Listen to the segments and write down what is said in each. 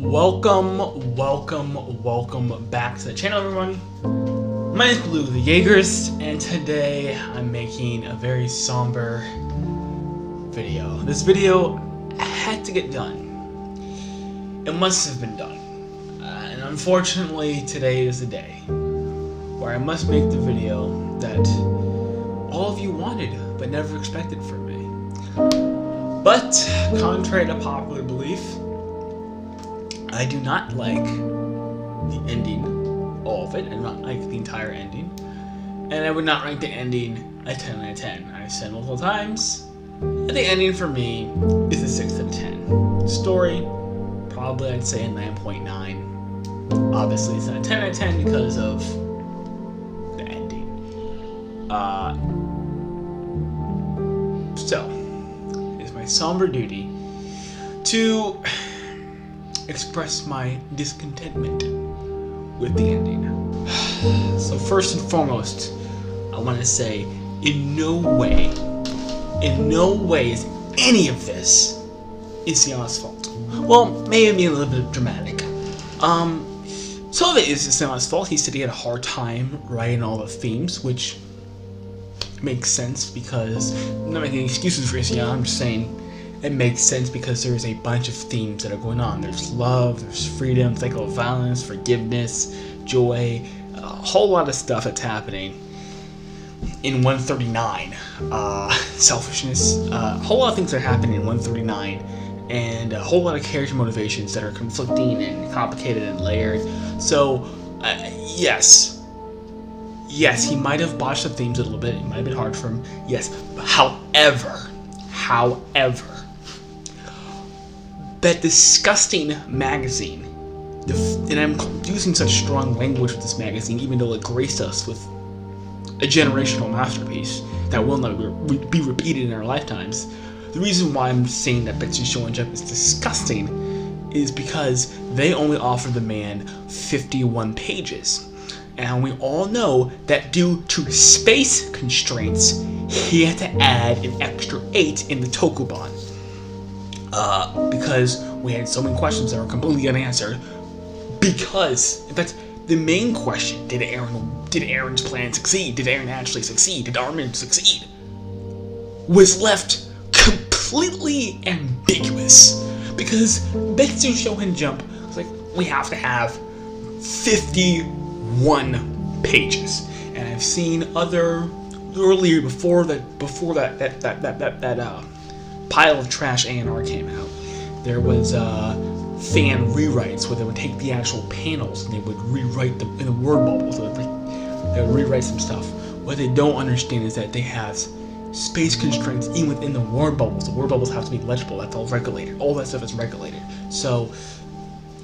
Welcome back to the channel, everyone. My name is Blue the Jaegers, and today I'm making a very somber video. This video had to get done. It must have been done. And unfortunately, today is the day where I must make the video that all of you wanted but never expected from me. But, contrary to popular belief, I do not like the ending, all of it. I do not like the entire ending. And I would not rank the ending a 10 out of 10. I've said multiple times that the ending for me is a 6 out of 10. Story, probably I'd say a 9.9. Obviously it's not a 10 out of 10 because of the ending. So, it's my somber duty to express my discontentment with the ending. So first and foremost, I want to say in no way is any of this Isayama's fault. Well, maybe a little bit dramatic. Some of it is Isayama's fault. He said he had a hard time writing all the themes, which makes sense because I'm not making excuses for Isayama. I'm just saying it makes sense because there's a bunch of themes that are going on. There's love, there's freedom, cycle of violence, forgiveness, joy, a whole lot of stuff that's happening in 139. Selfishness, a whole lot of things are happening in 139, and a whole lot of character motivations that are conflicting and complicated and layered. So, yes, he might have botched the themes a little bit. It might have been hard for him. Yes, however, that disgusting magazine, and I'm using such strong language with this magazine, even though it graced us with a generational masterpiece that will not be repeated in our lifetimes. The reason why I'm saying that Betsy Shonen Jump is disgusting is because they only offer the man 51 pages. And we all know that due to space constraints, he had to add an extra 8 in the Tokuban. Because we had so many questions that were completely unanswered. Because, in fact, the main question, did Aaron's plan succeed? Did Aaron actually succeed? Did Armin succeed? Was left completely ambiguous. Because Betsu Shonen Jump was like, we have to have 51 pages. And I've seen earlier before that pile of trash A&R came out, there was fan rewrites where they would take the actual panels and they would rewrite them in the word bubbles. They would rewrite some stuff. What they don't understand is that they have space constraints even within the word bubbles. The word bubbles have to be legible. That's all regulated. All that stuff is regulated. So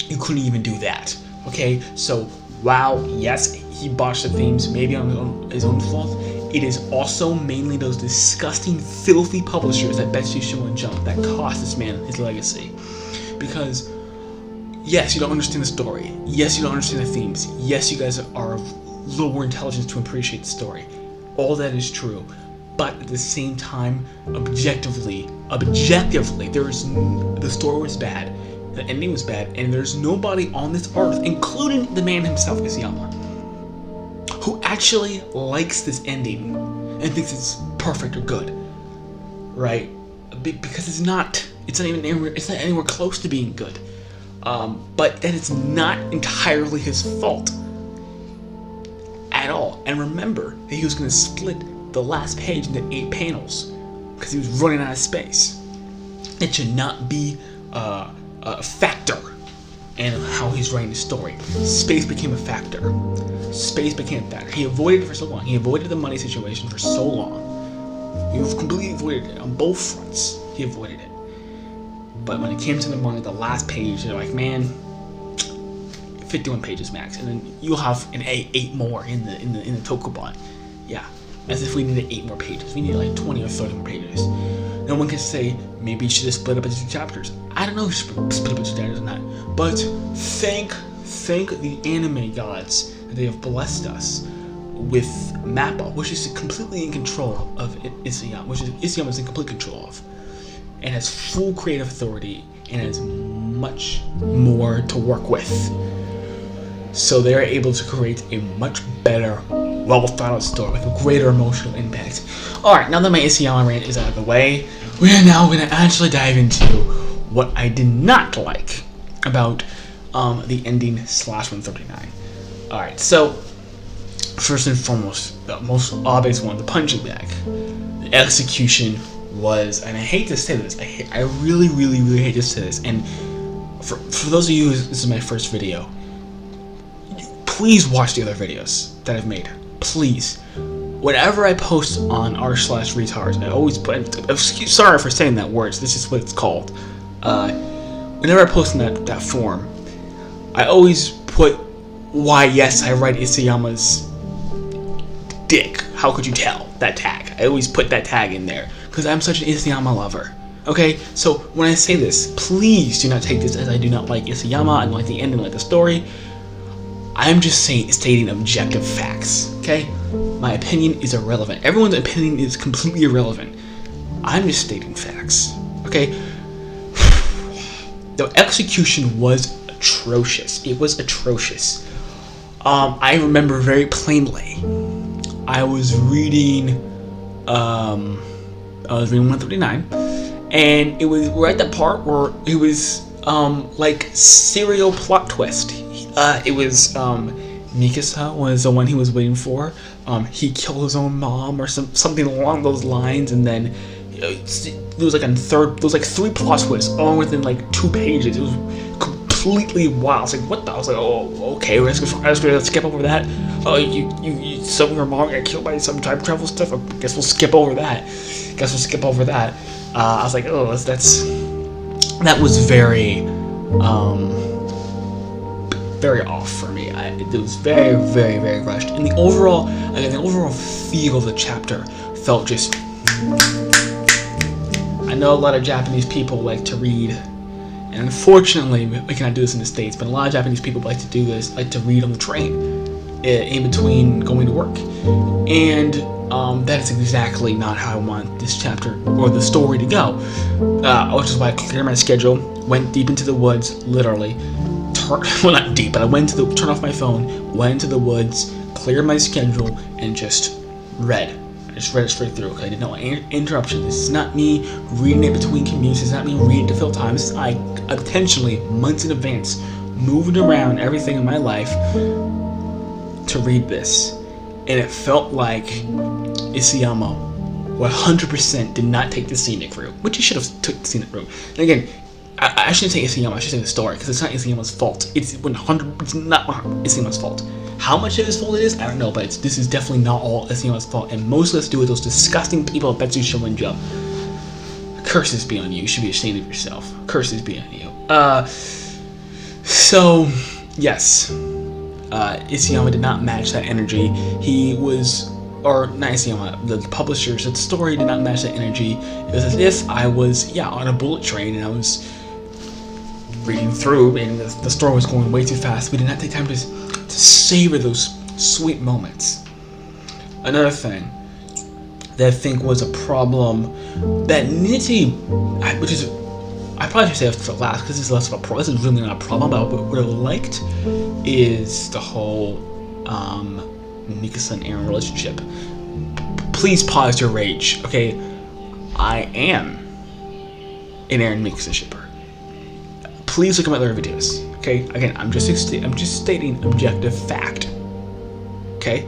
you couldn't even do that. Okay, so while yes, he botched the themes, maybe on his own fault, it is also mainly those disgusting, filthy publishers at Betsy Shonen Jump that cost this man his legacy. Because, yes, you don't understand the story. Yes, you don't understand the themes. Yes, you guys are of lower intelligence to appreciate the story. All that is true. But at the same time, objectively, the story was bad, the ending was bad, and there's nobody on this earth, including the man himself, Isayama, who actually likes this ending and thinks it's perfect or good, right? Because it's not anywhere close to being good. But that it's not entirely his fault at all. And remember that he was going to split the last page into 8 panels because he was running out of space. It should not be a factor in how he's writing the story. Space became a factor. He avoided it for so long. He avoided the money situation for so long. He completely avoided it on both fronts. He avoided it. But when it came to the money, the last page, they're like, man, 51 pages max, and then you'll have an 8 more in the Tokuban. Yeah, as if we needed 8 more pages. We need like 20 or 30 more pages. No one can say maybe you should have split up into 2 chapters. I don't know if you should split up into 2 chapters or not. But thank the anime gods that they have blessed us with Mappa, which is completely in control of Isayama, which Isayama is in complete control of, and has full creative authority and has much more to work with. So they're able to create a much better, well-thought-out story with a greater emotional impact. Alright, now that my Isayama rant is out of the way, we are now going to actually dive into what I did not like about the ending slash 139. Alright, so first and foremost, the most obvious one, the punching bag. The execution was, and I hate to say this, I really hate to say this, and for those of you who this is my first video, please watch the other videos that I've made. Please. Whenever I post on r/retards, I always put, sorry for saying that word, this is what it's called. Whenever I post in that form, I always put why yes I write Isayama's dick. How could you tell? That tag. I always put that tag in there because I'm such an Isayama lover. Okay, so when I say this, please do not take this as I do not like Isayama, I don't like the ending, I like the story. I'm just stating objective facts. Okay, my opinion is irrelevant. Everyone's opinion is completely irrelevant. I'm just stating facts. Okay, the execution was atrocious. It was atrocious. I remember very plainly. I was reading 139, and we're at the part where it was like serial plot twist. It was Mikasa was the one he was waiting for. He killed his own mom or something along those lines, and then there was like 3 plot twists all within like 2 pages. It was completely wild. I was like, what the? I was like, oh, okay, let's skip over that. Oh, you some of your mom got killed by some time travel stuff. I guess we'll skip over that. I was like, oh, that was very off for me. It was very rushed, and the overall feel of the chapter felt just. I know a lot of Japanese people like to read, and unfortunately we cannot do this in the States, but a lot of Japanese people like to do this, like to read on the train in between going to work, and that is exactly not how I want this chapter or the story to go, which is why I cleared my schedule, went deep into the woods, literally, well, not deep, but I went to turn off my phone, went into the woods, cleared my schedule, and just read. I just read it straight through. Okay, I did no interruption. This is not me reading it between commutes. This is not me reading to fill time. This is I intentionally, months in advance, moved around everything in my life to read this, and it felt like Isayama 100% did not take the scenic route, which he should have took the scenic route. And again, I shouldn't say Isayama, I should say the story, because it's not Isayama's fault. It's not Isayama's fault. How much of his fault it is, I don't know, but this is definitely not all Isayama's fault, and most of it's to do with those disgusting people at Betsu Shorinja. Curses be on you. You should be ashamed of yourself. Curses be on you. So, yes. Isayama did not match that energy. He was, or not Isayama, the publishers, the story did not match that energy. It was as if I was, on a bullet train, and I was reading through, and the story was going way too fast. We did not take time to savor those sweet moments. Another thing that I think was a problem that needed to be, which is, I probably should say it for last because this is less of a problem. This is really not a problem, but what I liked is the whole Mikasa and Eren relationship. Please pause your rage, okay? I am an Eren Mikasa shipper. Please look at my other videos, okay? Again, I'm just stating objective fact, okay?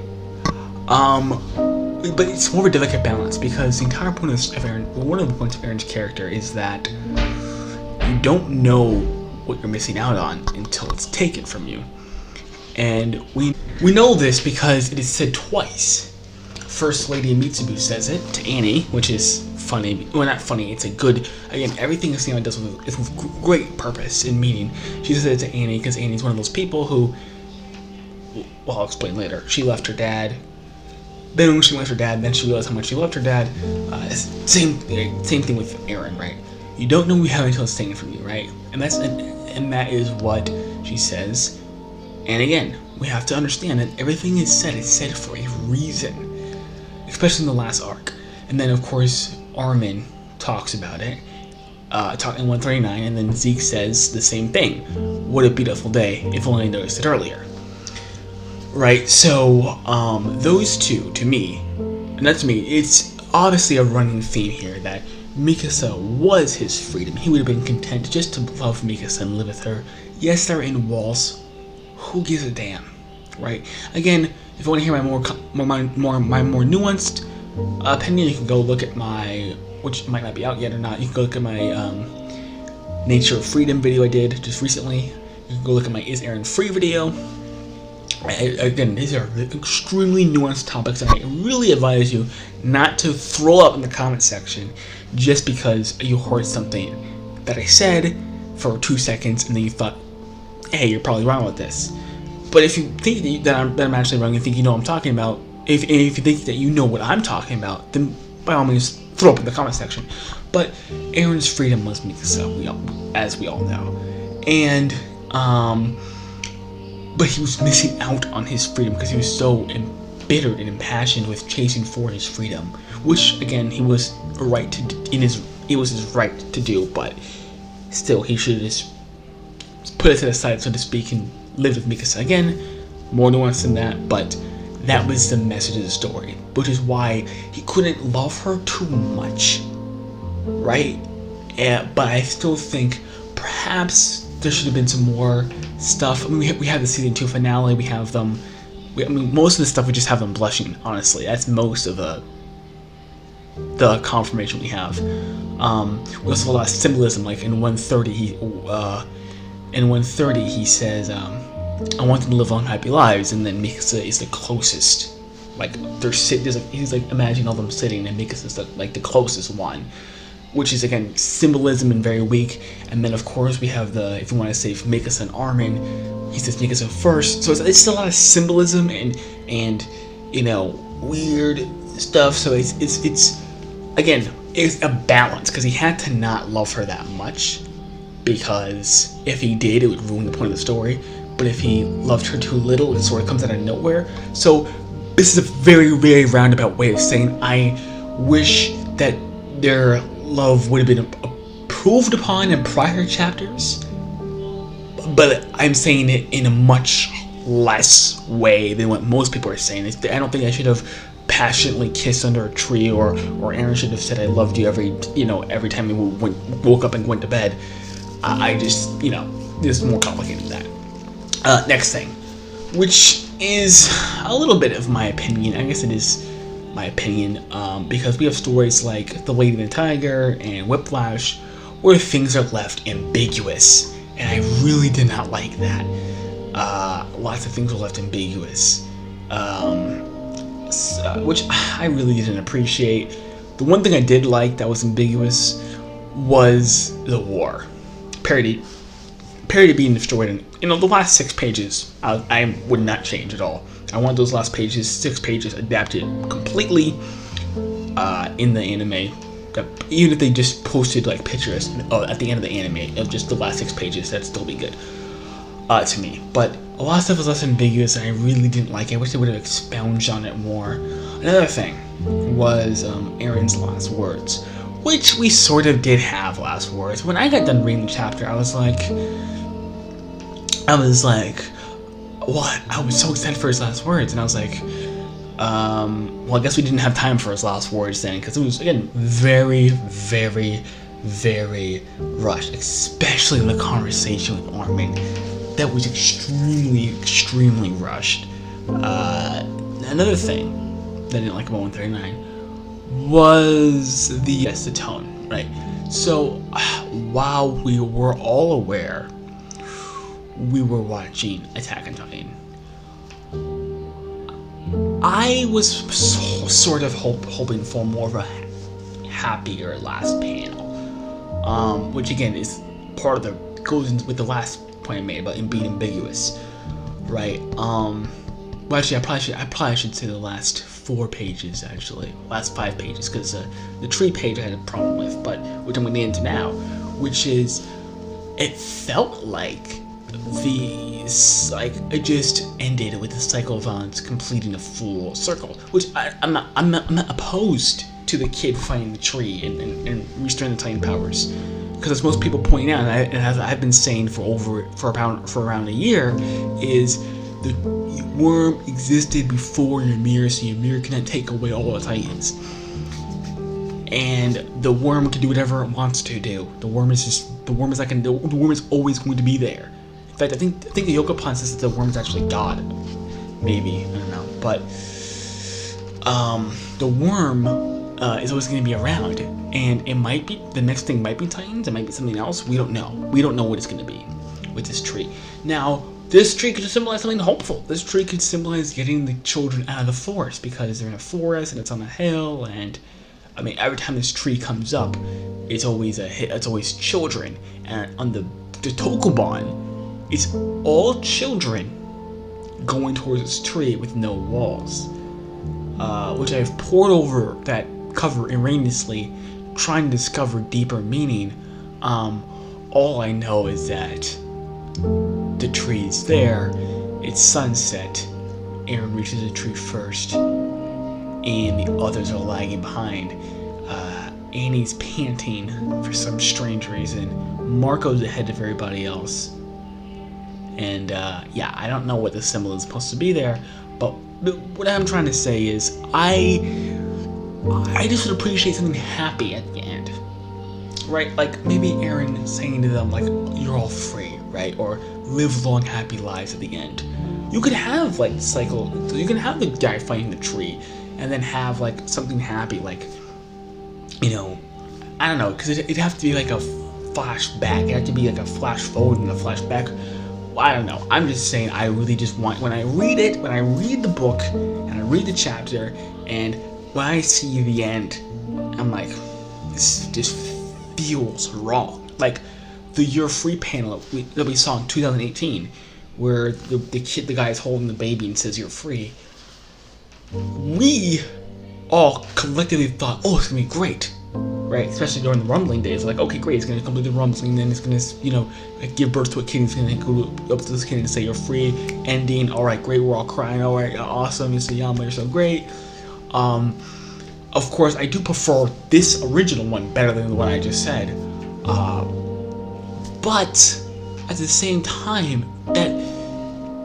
But it's more of a delicate balance because the entire point of Eren, one of the points of Eren's character is that you don't know what you're missing out on until it's taken from you, and we know this because it is said twice. First Lady Mitsubu says it to Annie, which is funny. Well, not funny. It's a good. Again, everything Isayama does is with great purpose and meaning. She says it to Annie because Annie's one of those people who, well, I'll explain later. She left her dad. Then when she left her dad, then she realized how much she loved her dad. Same thing with Eren, right? You don't know we have until it's taken from you, right? And that is what she says. And again, we have to understand that everything is said for a reason, especially in the last arc. And then of course Armin talks about it, talking 139, and then Zeke says the same thing. What a beautiful day, if only I noticed it earlier. Right, so those two, to me, and not to me, it's obviously a running theme here that Mikasa was his freedom. He would have been content just to love Mikasa and live with her. Yes, they're in walls. Who gives a damn, right? Again, if you want to hear my more nuanced opinion, you can go look at my, which might not be out yet or not. You can go look at my Nature of Freedom video I did just recently. You can go look at my Is Eren Free video. Again, these are extremely nuanced topics, and I really advise you not to throw up in the comment section just because you heard something that I said for 2 seconds and then you thought, hey, you're probably wrong with this. But if you think that I'm actually wrong and think you know what I'm talking about, if you think that you know what I'm talking about, then by all means throw up in the comment section. But Eren's freedom was Mikasa, as we all know. And but he was missing out on his freedom because he was so embittered and impassioned with chasing for his freedom, which again he was right to it was his right to do, but still he should just put it to the side, so to speak, and live with Mikasa. Again, more nuance than that, but that was the message of the story, which is why he couldn't love her too much, right? But I still think perhaps there should have been some more stuff. I mean, we have the season 2 finale. We have them. Most of the stuff we just have them blushing. Honestly, that's most of the confirmation we have. We also have a lot of symbolism. Like in 130, he says, "I want them to live long, happy lives," and then Mikasa is the closest. Like he's like imagining all them sitting, and Mikasa's like the closest one, which is again symbolism and very weak. And then of course we have if you want to say Mikasa and Armin, he says Mikasa first, so it's a lot of symbolism and you know, weird stuff. So it's again, it's a balance, because he had to not love her that much, because if he did, it would ruin the point of the story. But if he loved her too little, it sort of comes out of nowhere. So this is a very, very roundabout way of saying I wish that their love would have been improved upon in prior chapters, but I'm saying it in a much less way than what most people are saying. I don't think I should have passionately kissed under a tree, or Eren should have said I loved you every time he woke up and went to bed. I just, this is more complicated than that. Next thing, which is a little bit of my opinion. I guess it is my opinion, because we have stories like The Lady and the Tiger and Whiplash where things are left ambiguous, and I really did not like that. Lots of things were left ambiguous, which I really didn't appreciate. The one thing I did like that was ambiguous was the war. Parody being destroyed in the last 6 pages. I would not change at all. I want those last 6 pages adapted completely in the anime. Even if they just posted like pictures at the end of the anime of just the last 6 pages, that'd still be good to me. But a lot of stuff was less ambiguous, and I really didn't like it. I wish they would have expounded on it more. Another thing was Eren's last words, which we sort of did have last words. When I got done reading the chapter, I was like, what? I was so excited for his last words, and I was like, well, I guess we didn't have time for his last words then, because it was, again, very, very, very rushed, especially in the conversation with Armin. That was extremely, extremely rushed. Another thing that I didn't like about 139 was the tone, right? So, while we were all aware we were watching Attack on Titan, I was sort of hoping for more of a happier last panel, which again is part of goes with the last point I made about him being ambiguous, right? Well, actually, I probably should say the last 4 pages, actually, last 5 pages, because the tree page I had a problem with, but which I'm going to get into now, which is it felt like it just ended with the cycle of violence completing a full circle, which I'm not opposed to the kid finding the tree and restoring the Titan powers. because as most people point out, and as I've been saying for around a year, is the worm existed before Ymir, so Ymir cannot take away all the Titans. And the worm can do whatever it wants to do. The worm is always going to be there. In fact, I think the Yokopon says that the worm is actually God. Maybe, I don't know. But the worm is always going to be around, and it might be, the next thing might be Titans, it might be something else. We don't know. We don't know what it's going to be with this tree. Now, this tree could symbolize something hopeful. This tree could symbolize getting the children out of the forest, because they're in a forest and it's on a hill, and I mean, every time this tree comes up, it's always a hit. It's always children, and on the Tokubon, it's all children going towards this tree with no walls, which I've pored over that cover erroneously, trying to discover deeper meaning. All I know is that the tree is there, it's sunset, Aaron reaches the tree first, and the others are lagging behind. Annie's panting for some strange reason. Marco's ahead of everybody else. And yeah, I don't know what the symbol is supposed to be there, but what I'm trying to say is I just would appreciate something happy at the end, right? Like maybe Aaron saying to them, like, you're all free, right? Or live long happy lives at the end. You could have like cycle, you can have the guy fighting the tree and then have like something happy, like, you know, I don't know, because it'd have to be like a flashback. It'd have to be like a flash forward and a flashback. I don't know. I'm just saying, I really just want, when I read the book and I read the chapter, and when I see the end, I'm like, this just feels wrong. Like the You're Free panel that we saw in 2018, where the guy is holding the baby and says, you're free. We all collectively thought, oh, it's gonna be great, right? Especially during the rumbling days, like, okay, great, it's gonna complete the rumbling, then it's gonna, you know, like give birth to a kid, it's gonna go up to this kid and say, you're free, ending, all right, great, we're all crying, all right, awesome, Yama, you're so great. Of course, I do prefer this original one better than the one I just said, but at the same time,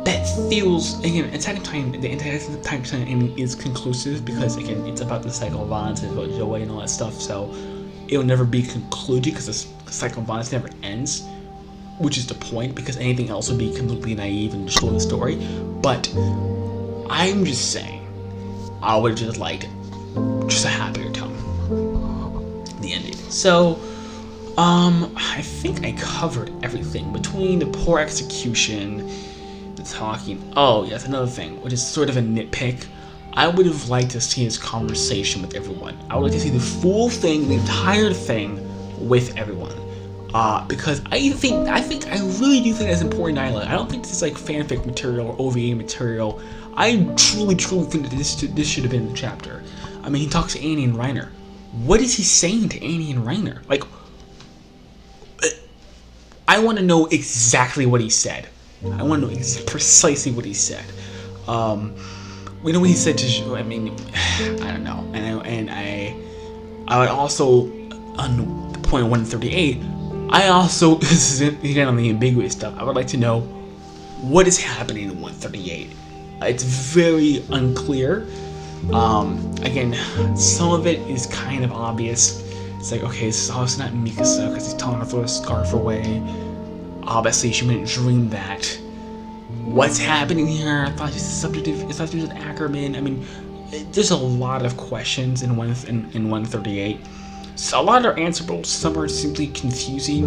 that feels, again, Attack on Titan, the Attack on Titan is conclusive, because again, it's about the cycle of violence, it's about joy and all that stuff, so it'll never be concluded, because the cycle of violence never ends, which is the point, because anything else would be completely naive and destroy the story. But I'm just saying, I would just liked just a happier tone, the ending. So I think I covered everything between the poor execution, talking. Oh, yes, another thing, which is sort of a nitpick. I would have liked to see his conversation with everyone. I would like to see the full thing, the entire thing, with everyone. Because I really do think that's important dialogue. I don't think this is like fanfic material or OVA material. I truly think that this should have been the chapter. I mean, he talks to Annie and Reiner. What is he saying to Annie and Reiner? Like, I want to know exactly what he said. I want to know precisely what he said. We know what he said to. I mean, I don't know. And I would also, on point 138, I also, this is again on the ambiguous stuff, I would like to know what is happening in 138. It's very unclear. Again, some of it is kind of obvious. It's like, okay, this is obviously not Mikasa because he's telling her to throw a scarf away. Obviously, she wouldn't dream that. What's happening here? I thought she was an Ackerman. I mean, there's a lot of questions in 138. So a lot are answerable. Some are simply confusing.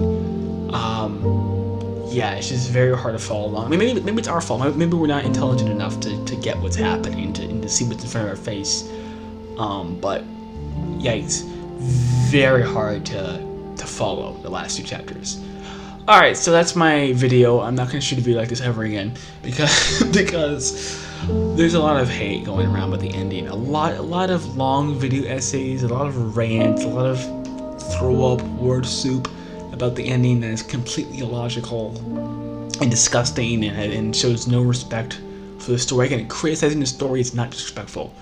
Yeah, it's just very hard to follow along. I mean, maybe it's our fault. Maybe we're not intelligent enough to get what's happening and to see what's in front of our face. But yikes, very hard to follow the last two chapters. Alright, so that's my video. I'm not going to shoot a video like this ever again because there's a lot of hate going around about the ending. A lot of long video essays, a lot of rants, a lot of throw-up word soup about the ending that is completely illogical and disgusting and shows no respect for the story. Again, criticizing the story is not disrespectful.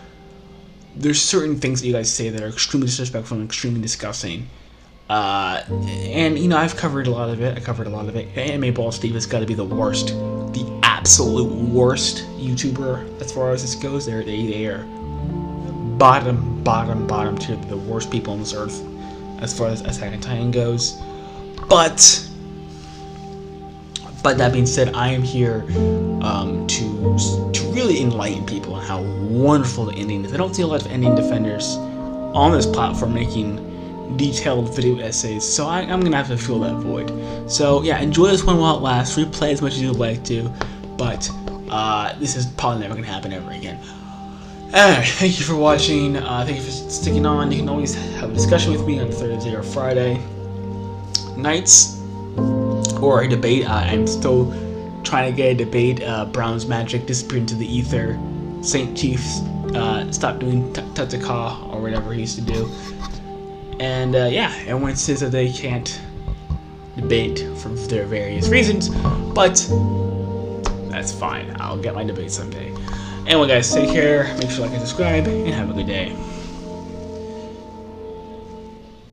There's certain things that you guys say that are extremely disrespectful and extremely disgusting. And you know, I've covered a lot of it. Anime Ball Steve has got to be the worst, the absolute worst YouTuber as far as this goes. They are bottom tier, the worst people on this earth as far as Attack on Titan goes. But that being said, I am here to really enlighten people on how wonderful the ending is. I don't see a lot of ending defenders on this platform making detailed video essays, so I'm gonna have to fill that void. So yeah, enjoy this one while it lasts. Replay as much as you'd like to, but this is probably never gonna happen ever again. Anyway, thank you for watching. Thank you for sticking on. You can always have a discussion with me on Thursday or Friday nights, or a debate. I'm still trying to get a debate. Brown's magic disappeared into the ether. Saint Chief stopped doing Tataka or whatever he used to do. And yeah, everyone says that they can't debate for their various reasons, but that's fine. I'll get my debate someday. Anyway, guys, take care. Make sure to like and subscribe, and have a good day.